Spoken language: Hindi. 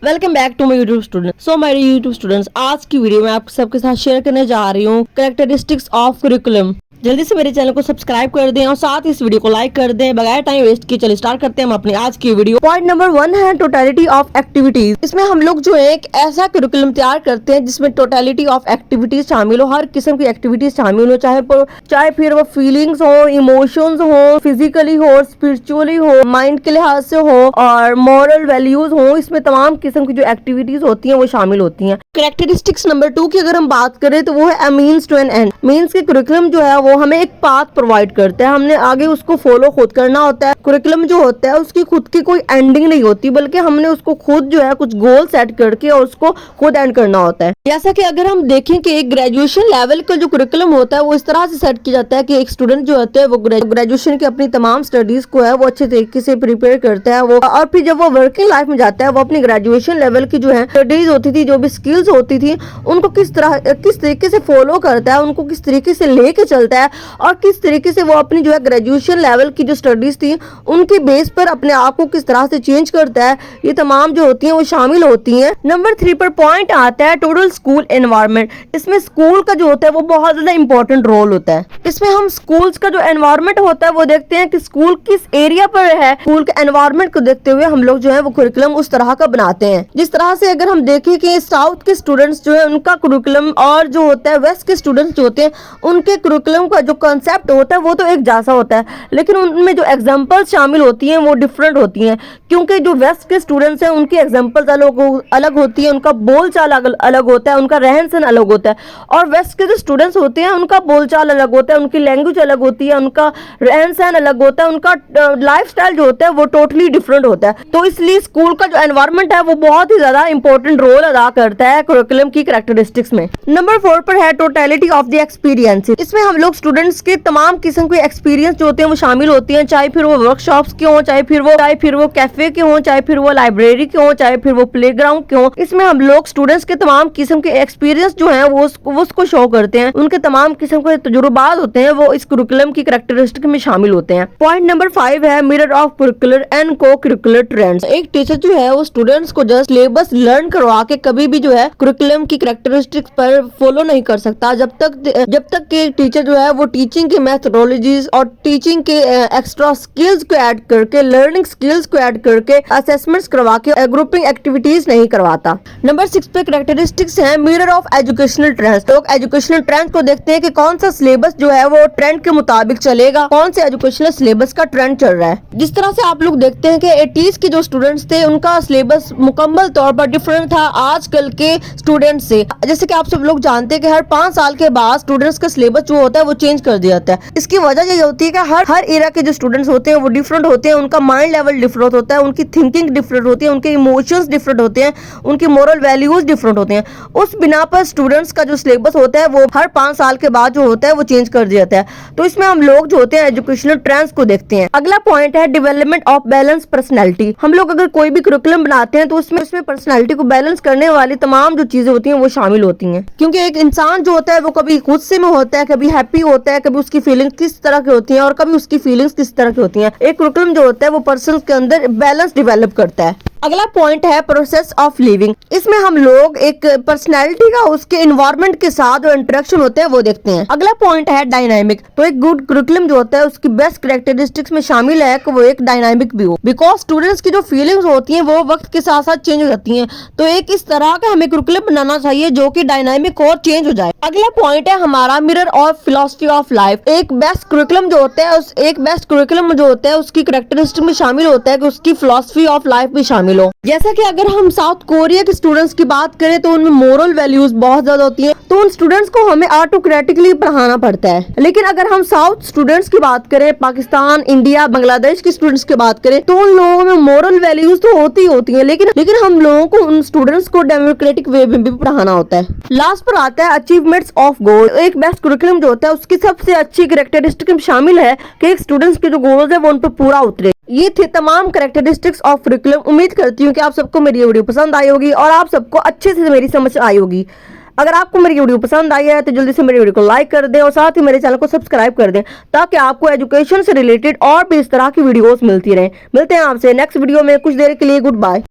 Welcome back to my YouTube student. So my YouTube students, आज की वीडियो में आप सबके साथ शेयर करने जा रही हूँ कैरेक्टरिस्टिक्स ऑफ करिकुलम। जल्दी से मेरे चैनल को सब्सक्राइब कर दें और साथ ही इस वीडियो को लाइक कर दें। बगैर टाइम वेस्ट किए चलिए स्टार्ट करते हैं हम अपनी आज की वीडियो। पॉइंट नंबर 1 है टोटलिटी ऑफ एक्टिविटीज। इसमें हम लोग जो है एक ऐसा करिकुलम तैयार करते हैं जिसमें टोटलिटी ऑफ एक्टिविटीज शामिल हो, हर किस्म की एक्टिविटीज शामिल हो, चाहे फिर वो फीलिंग्स हो, इमोशंस हो, फिजिकली हो, स्पिरिचुअली हो, माइंड के लिहाज से हो और मॉरल वैल्यूज हो। इसमें तमाम किस्म की जो एक्टिविटीज होती हैं वो शामिल होती हैं। कैरेक्टरिस्टिक्स नंबर 2 की अगर हम बात करें तो वो है a means to an end. Means के करिकुलम जो है वो हमें एक पाथ प्रोवाइड करता है, हमने आगे उसको फॉलो खुद करना होता है। करिकुलम जो होता है उसकी खुद की कोई एंडिंग नहीं होती, बल्कि हमने उसको खुद जो है कुछ गोल सेट करके और उसको खुद एंड करना होता है। जैसा कि अगर हम देखें कि एक ग्रेजुएशन लेवल का जो करिकुलम होता है वो इस तरह से सेट किया जाता है कि एक स्टूडेंट जो होता है वो ग्रेजुएशन की अपनी तमाम स्टडीज को है वो अच्छे तरीके से प्रिपेयर करता है वो, और फिर जब वो वर्किंग लाइफ में जाता है वो अपनी ग्रेजुएशन लेवल की जो है स्टडीज होती थी, जो भी स्किल्स होती थी, उनको किस तरीके से फॉलो करता है, उनको किस तरीके से लेके चलता है और किस तरीके से वो अपनी जो है ग्रेजुएशन लेवल की जो स्टडीज थी उनकी बेस पर अपने आप को किस तरह से चेंज करता है, ये तमाम जो होती हैं वो शामिल होती हैं। नंबर 3 पर पॉइंट आता है टोटल स्कूल एनवायरनमेंट। इसमें स्कूल का जो होता है वो बहुत ज्यादा इंपॉर्टेंट रोल होता है। इसमें हम स्कूल्स का जो एनवायरनमेंट होता है वो देखते हैं कि स्कूल किस एरिया पर है। स्कूल के एनवायरनमेंट को देखते हुए हम लोग जो है वो करिकुलम उस तरह का बनाते हैं। जिस तरह से अगर हम देखें कि साउथ के स्टूडेंट्स जो है उनका करिकुलम और जो होता है वेस्ट के स्टूडेंट्स जो होते हैं उनके करिकुलम का जो कंसेप्ट होता है वो तो एक जैसा होता है, लेकिन उनमें जो एग्जांपल्स शामिल होती हैं वो डिफरेंट होती हैं, क्योंकि जो वेस्ट के स्टूडेंट्स हैं उनकी एग्जांपल्स अलग होती है, उनका बोलचाल अलग होता है, उनका रहन सहन अलग होता है। और वेस्ट के जो स्टूडेंट्स होते हैं उनका बोलचाल अलग होता है, उनकी लैंग्वेज अलग होती है, उनका रहन सहन अलग होता है, उनका लाइफस्टाइल जो होता है वो टोटली डिफरेंट होता है। तो इसलिए स्कूल का जो एनवायरनमेंट है वो बहुत ही ज्यादा इंपॉर्टेंट रोल अदा करता है करिकुलम की कैरेक्टरिस्टिक्स में। नंबर 4 पर है टोटलिटी ऑफ द एक्सपीरियंसेस। इसमें हम लोग स्टूडेंट्स के तमाम किस्म के एक्सपीरियंस जो होते हैं वो शामिल होते हैं, चाहे फिर वो वर्कशॉप्स के हों, चाहे फिर वो कैफे के हों, चाहे फिर वो लाइब्रेरी के हों, चाहे फिर वो प्लेग्राउंड के हों। इसमें हम लोग स्टूडेंट्स के तमाम किस्म के एक्सपीरियंस जो हैं वो उसको शो करते हैं। उनके तमाम किस्म के तजुर्बात होते हैं वो इस करिकुलम की कैरेक्टरिस्टिक में शामिल होते हैं। पॉइंट नंबर 5 है मिरर ऑफ करिकुलर एंड को करिकुलर ट्रेंड्स। एक टीचर जो है वो स्टूडेंट्स को जस्ट सिलेबस लर्न करवा के कभी भी जो है करिकुलम की कैरेक्टरिस्टिक्स पर फॉलो नहीं कर सकता जब तक कि टीचर जो है वो टीचिंग की मेथोडोलॉजीज और टीचिंग के एक्स्ट्रा स्किल्स को ऐड करके, लर्निंग स्किल्स को ऐड करके असेसमेंट्स करवा के ग्रुपिंग एक्टिविटीज नहीं करवाता। नंबर 6 पे कैरेक्टरिस्टिक्स है मिरर ऑफ एजुकेशनल ट्रेंड्स। लोग एजुकेशनल ट्रेंड को देखते हैं कि कौन सा सिलेबस जो है वो ट्रेंड के मुताबिक चलेगा, कौन से एजुकेशनल सिलेबस का ट्रेंड चल रहा है। जिस तरह से आप लोग देखते हैं कि 80s के जो स्टूडेंट्स थे उनका सिलेबस मुकम्मल तौर पर डिफरेंट था आजकल के स्टूडेंट्स से। जैसे कि आप सब लोग जानते हैं कि हर 5 साल के बाद स्टूडेंट्स का सिलेबस जो होता है वो चेंज कर दिया जाता है। इसकी वजह ये होती है कि हर एरा के जो स्टूडेंट्स होते हैं वो डिफरेंट होते हैं, उनका माइंड लेवल डिफरेंट होता है, उनकी थिंकिंग डिफरेंट होती है, उनके इमोशंस डिफरेंट होते हैं, उनकी मोरल वैल्यूज डिफरेंट होते हैं। उस बिना पर स्टूडेंट्स का जो सिलेबस होता है वो हर 5 साल के बाद जो होता है वो चेंज कर दिया जाता है। तो इसमें हम लोग जो होते हैं एजुकेशनल ट्रेंड्स को देखते हैं। अगला पॉइंट है डेवलपमेंट ऑफ बैलेंस पर्सनैलिटी। हम लोग अगर कोई भी करिकुलम बनाते हैं तो उसमें पर्सनैलिटी को बैलेंस करने वाली तमाम जो चीजें होती हैं वो शामिल होती हैं, क्योंकि एक इंसान जो होता है वो कभी गुस्से में होता है, कभी हैप्पी होता है, कभी उसकी फीलिंग्स किस तरह की होती हैं और कभी उसकी फीलिंग्स किस तरह की होती हैं। एक करिकुलम जो होता है वो पर्सन के अंदर बैलेंस डेवलप करता है। अगला पॉइंट है प्रोसेस ऑफ लिविंग। इसमें हम लोग एक पर्सनैलिटी का उसके एनवायरनमेंट के साथ जो इंटरेक्शन होते हैं वो देखते हैं। अगला पॉइंट है डायनामिक। तो एक गुड करिकुलम जो होता है उसकी बेस्ट कैरेक्टरिस्टिक्स में शामिल है कि वो एक डायनामिक भी हो, बिकॉज स्टूडेंट्स की जो फीलिंग्स होती हैं वो वक्त के साथ साथ चेंज हो जाती हैं। तो एक इस तरह का हमें करिकुलम बनाना चाहिए जो कि डायनामिक और चेंज हो जाए। अगला पॉइंट है हमारा mirror of philosophy of life. एक बेस्ट करिकुलम जो होता है उसकी कैरेक्टरिस्टिक में शामिल होता है कि उसकी फिलोसफी ऑफ लाइफ भी शामिल हो। जैसा कि अगर हम साउथ कोरिया के स्टूडेंट्स की बात करें तो उनमें मोरल वैल्यूज बहुत ज्यादा होती हैं, तो उन स्टूडेंट्स को हमें ऑटोक्रेटिकली पढ़ाना पड़ता है। लेकिन अगर हम साउथ स्टूडेंट्स की बात करें, पाकिस्तान, इंडिया, बांग्लादेश के स्टूडेंट्स की बात करें, तो उन लोगों में मोरल वैल्यूज तो होती है, लेकिन हम लोगों को उन स्टूडेंट्स को डेमोक्रेटिक वे में भी पढ़ाना होता है। लास्ट पर आता है अचीवमेंट्स ऑफ गोल। एक बेस्ट करिकुलम जो होता है उसकी सबसे अच्छी कैरेक्टरिस्टिक शामिल है कि एक स्टूडेंट्स के जो गोल्स है वो उन पर पूरा उतरे। ये थे तमाम कैरेक्टरिस्टिक्स ऑफ करिकुलम। उम्मीद करती हूँ कि आप सबको मेरी वीडियो पसंद आई होगी और आप सबको अच्छे से मेरी समझ आई होगी। अगर आपको मेरी वीडियो पसंद आई है तो जल्दी से मेरी वीडियो को लाइक कर दें और साथ ही मेरे चैनल को सब्सक्राइब कर दें ताकि आपको एजुकेशन से रिलेटेड और भी इस तरह की वीडियोस मिलती रहें। मिलते हैं आपसे नेक्स्ट वीडियो में, कुछ देर के लिए गुड बाय।